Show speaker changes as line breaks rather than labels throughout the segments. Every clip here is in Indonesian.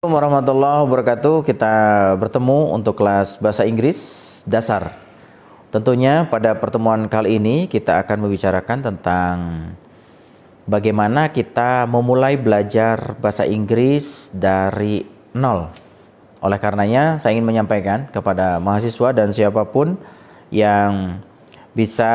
Warahmatullahi wabarakatuh. Kita bertemu untuk kelas bahasa Inggris dasar. Tentunya pada pertemuan kali ini kita akan membicarakan tentang bagaimana kita memulai belajar bahasa Inggris dari nol. Oleh karenanya saya ingin menyampaikan kepada mahasiswa dan siapapun yang bisa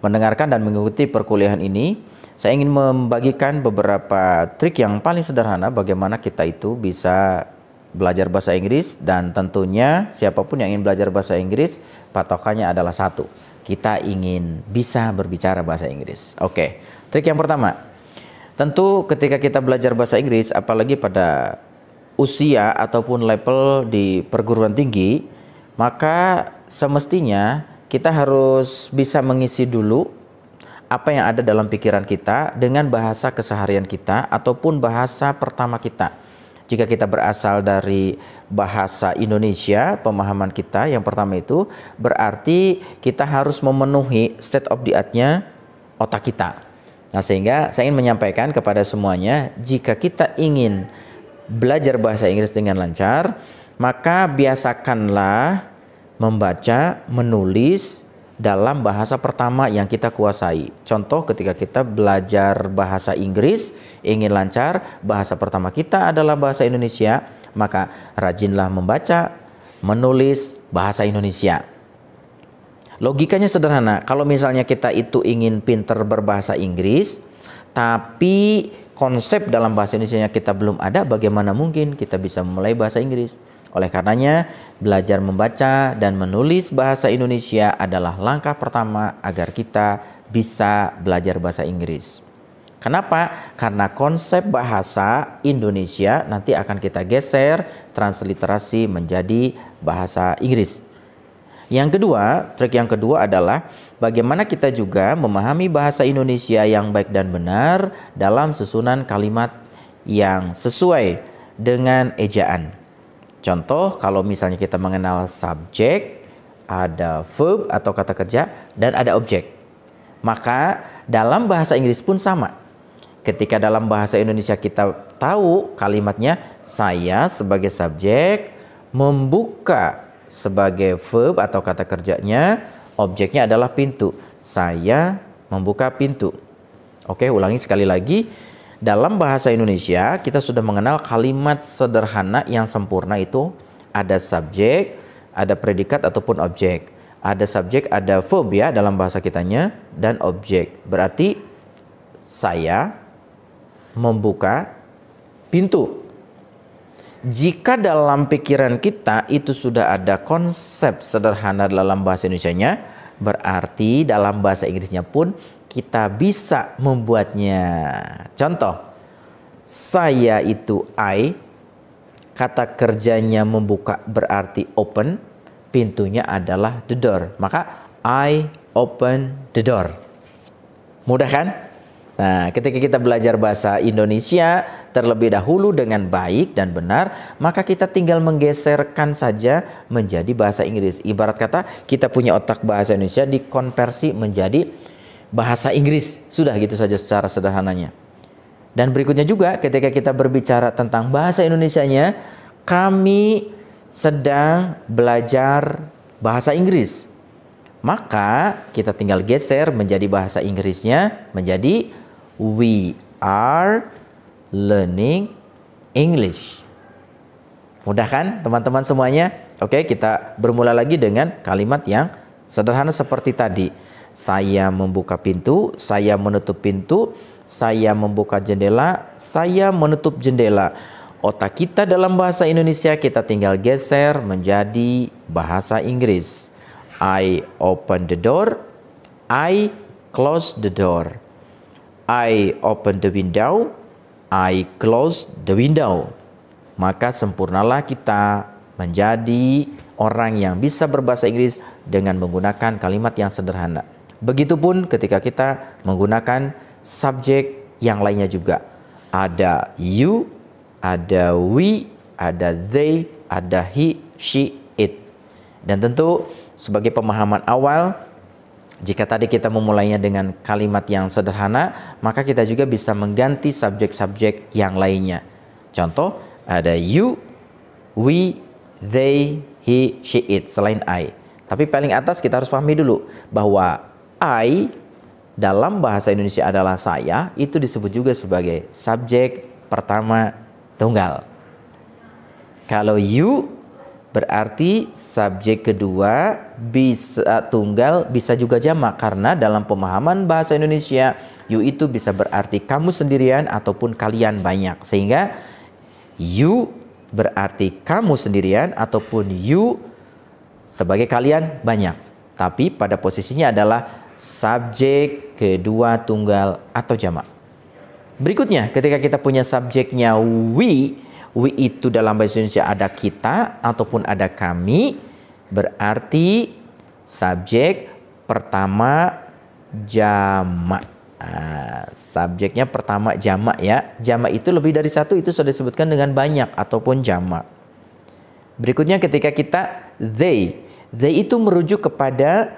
mendengarkan dan mengikuti perkuliahan ini, saya ingin membagikan beberapa trik yang paling sederhana bagaimana kita itu bisa belajar bahasa Inggris. Dan tentunya siapapun yang ingin belajar bahasa Inggris, patokannya adalah satu, kita ingin bisa berbicara bahasa Inggris. Oke, trik yang pertama, tentu ketika kita belajar bahasa Inggris, apalagi pada usia ataupun level di perguruan tinggi, maka semestinya kita harus bisa mengisi dulu apa yang ada dalam pikiran kita dengan bahasa keseharian kita ataupun bahasa pertama kita. Jika kita berasal dari bahasa Indonesia, pemahaman kita yang pertama itu berarti kita harus memenuhi state of the art-nya otak kita. Nah, sehingga saya ingin menyampaikan kepada semuanya, jika kita ingin belajar bahasa Inggris dengan lancar, maka biasakanlah membaca, menulis dalam bahasa pertama yang kita kuasai. Contoh, ketika kita belajar bahasa Inggris, ingin lancar, bahasa pertama kita adalah bahasa Indonesia, maka rajinlah membaca, menulis bahasa Indonesia. Logikanya sederhana, kalau misalnya kita itu ingin pinter berbahasa Inggris, tapi konsep dalam bahasa Indonesia kita belum ada, bagaimana mungkin kita bisa memulai bahasa Inggris? Oleh karenanya, belajar membaca dan menulis bahasa Indonesia adalah langkah pertama agar kita bisa belajar bahasa Inggris. Kenapa? Karena konsep bahasa Indonesia nanti akan kita geser, transliterasi menjadi bahasa Inggris. Yang kedua, trik yang kedua adalah bagaimana kita juga memahami bahasa Indonesia yang baik dan benar dalam susunan kalimat yang sesuai dengan ejaan. Contoh, kalau misalnya kita mengenal subjek, ada verb atau kata kerja, dan ada objek. Maka dalam bahasa Inggris pun sama. Ketika dalam bahasa Indonesia kita tahu kalimatnya, saya sebagai subjek, membuka sebagai verb atau kata kerjanya, objeknya adalah pintu. Saya membuka pintu. Oke, ulangi sekali lagi. Dalam bahasa Indonesia kita sudah mengenal kalimat sederhana yang sempurna, itu ada subjek, ada predikat ataupun objek. Ada subjek, ada verb ya dalam bahasa kitanya, dan objek. Berarti saya membuka pintu. Jika dalam pikiran kita itu sudah ada konsep sederhana dalam bahasa Indonesianya, berarti dalam bahasa Inggrisnya pun kita bisa membuatnya. Contoh, saya itu I, kata kerjanya membuka berarti open, pintunya adalah the door. Maka I open the door. Mudah kan? Nah, ketika kita belajar bahasa Indonesia terlebih dahulu dengan baik dan benar, maka kita tinggal menggeserkan saja menjadi bahasa Inggris. Ibarat kata kita punya otak bahasa Indonesia dikonversi menjadi bahasa Inggris. Sudah gitu saja secara sederhananya. Dan berikutnya juga ketika kita berbicara tentang bahasa Indonesianya, kami sedang belajar bahasa Inggris. Maka kita tinggal geser menjadi bahasa Inggrisnya menjadi we are learning English. Mudah kan teman-teman semuanya? Oke, kita bermula lagi dengan kalimat yang sederhana seperti tadi. Saya membuka pintu, saya menutup pintu, saya membuka jendela, saya menutup jendela. Otak kita dalam bahasa Indonesia kita tinggal geser menjadi bahasa Inggris. I open the door, I close the door. I open the window, I close the window. Maka sempurnalah kita menjadi orang yang bisa berbahasa Inggris dengan menggunakan kalimat yang sederhana. Begitupun ketika kita menggunakan subjek yang lainnya juga. Ada you, ada we, ada they, ada he, she, it. Dan tentu sebagai pemahaman awal, jika tadi kita memulainya dengan kalimat yang sederhana, maka kita juga bisa mengganti subjek-subjek yang lainnya. Contoh, Ada you, we, they, he, she, it, selain I. Tapi paling atas kita harus pahami dulu bahwa I dalam bahasa Indonesia adalah saya, itu disebut juga sebagai subjek pertama tunggal. Kalau you berarti subjek kedua bisa tunggal, bisa juga jamak, karena dalam pemahaman bahasa Indonesia you itu bisa berarti kamu sendirian ataupun kalian banyak. Sehingga you berarti kamu sendirian ataupun you sebagai kalian banyak. Tapi pada posisinya adalah subjek kedua tunggal atau jamak. Berikutnya, ketika kita punya subjeknya we itu dalam bahasa Indonesia ada kita ataupun ada kami, berarti subjek pertama jamak. Subjeknya pertama jamak ya. Jamak itu lebih dari satu, itu sudah disebutkan dengan banyak ataupun jamak. Berikutnya ketika kita they itu merujuk kepada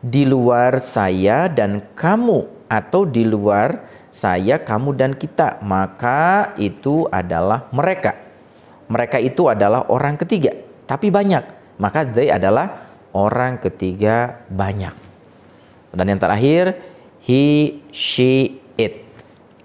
di luar saya dan kamu, atau di luar saya, kamu dan kita, maka itu adalah mereka. Mereka itu adalah orang ketiga, tapi banyak, maka they adalah orang ketiga banyak. Dan yang terakhir he, she, it.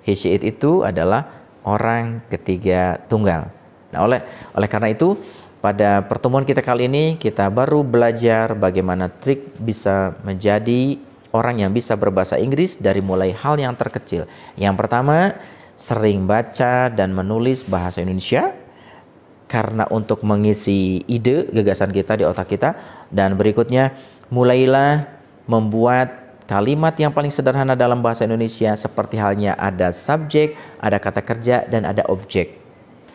He, she, it itu adalah orang ketiga tunggal. Nah, oleh karena itu pada pertemuan kita kali ini kita baru belajar bagaimana trik bisa menjadi orang yang bisa berbahasa Inggris dari mulai hal yang terkecil. Yang pertama, sering baca dan menulis bahasa Indonesia karena untuk mengisi ide, gagasan kita di otak kita. Dan berikutnya, mulailah membuat kalimat yang paling sederhana dalam bahasa Indonesia, seperti halnya ada subjek, ada kata kerja, dan ada objek.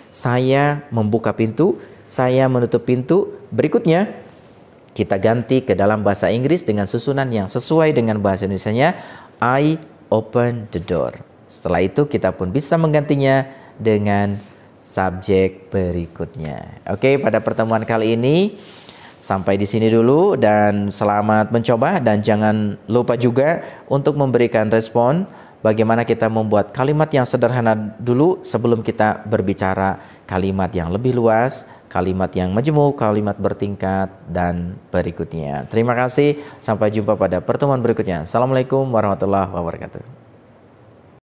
Saya membuka pintu, saya menutup pintu. Berikutnya, kita ganti ke dalam bahasa Inggris dengan susunan yang sesuai dengan bahasa Indonesianya. I open the door. Setelah itu kita pun bisa menggantinya dengan subjek berikutnya. Oke, pada pertemuan kali ini sampai di sini dulu dan selamat mencoba, dan jangan lupa juga untuk memberikan respon bagaimana kita membuat kalimat yang sederhana dulu sebelum kita berbicara kalimat yang lebih luas, kalimat yang majemuk, kalimat bertingkat, dan berikutnya. Terima kasih, sampai jumpa pada pertemuan berikutnya. Assalamualaikum warahmatullahi wabarakatuh.